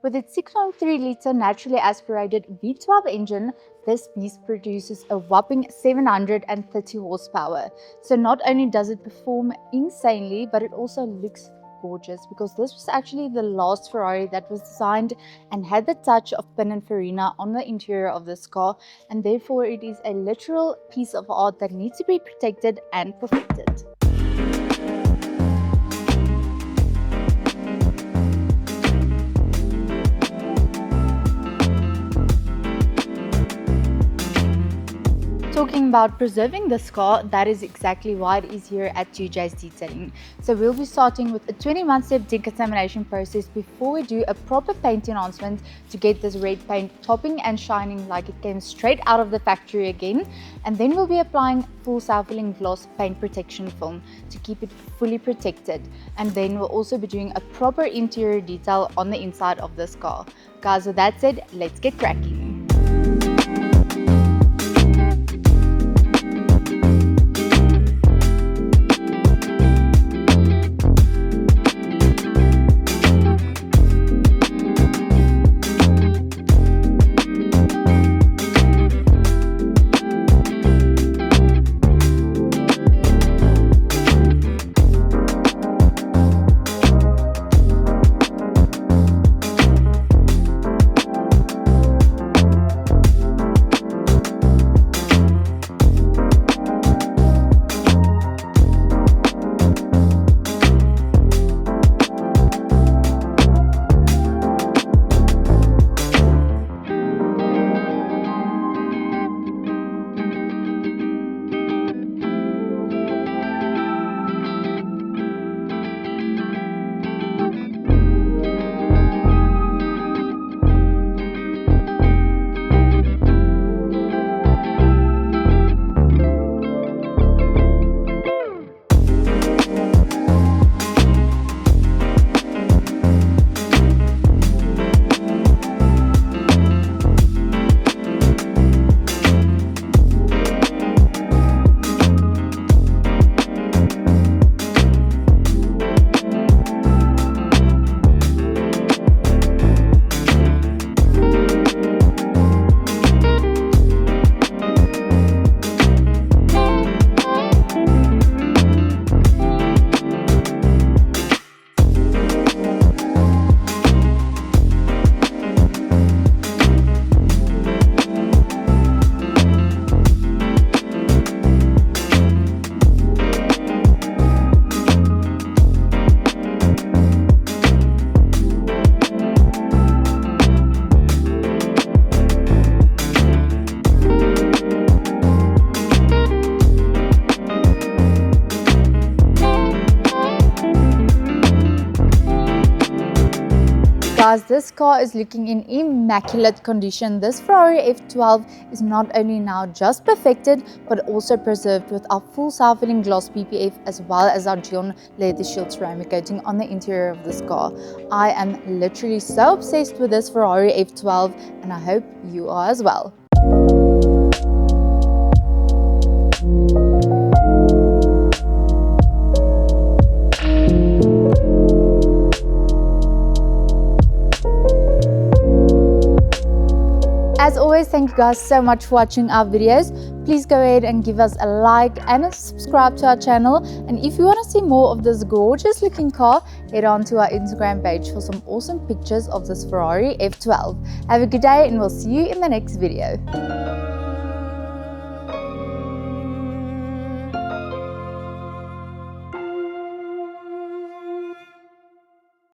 With its 6.3-litre naturally aspirated V12 engine, this beast produces a whopping 730 horsepower. So not only does it perform insanely, but it also looks gorgeous, because this was actually the last Ferrari that was designed and had the touch of Pininfarina on the interior of this car, and therefore it is a literal piece of art that needs to be protected and perfected. Talking about preserving this car, that is exactly why it is here at GYEON Detailing. So we'll be starting with a 21-step decontamination process before we do a proper paint enhancement to get this red paint topping and shining like it came straight out of the factory again. And then we'll be applying full self-healing gloss paint protection film to keep it fully protected. And then we'll also be doing a proper interior detail on the inside of this car. Guys, with that said, let's get cracking. Guys, this car is looking in immaculate condition. This Ferrari F12 is not only now just perfected, but also preserved with our full self-healing gloss PPF as well as our GYEON DYNOShield ceramic coating on the interior of this car. I am literally so obsessed with this Ferrari F12, and I hope you are as well. As always, thank you guys so much for watching our videos. Please go ahead and give us a like and a subscribe to our channel. And if you want to see more of this gorgeous looking car, head on to our Instagram page for some awesome pictures of this Ferrari F12. Have a good day, and we'll see you in the next video.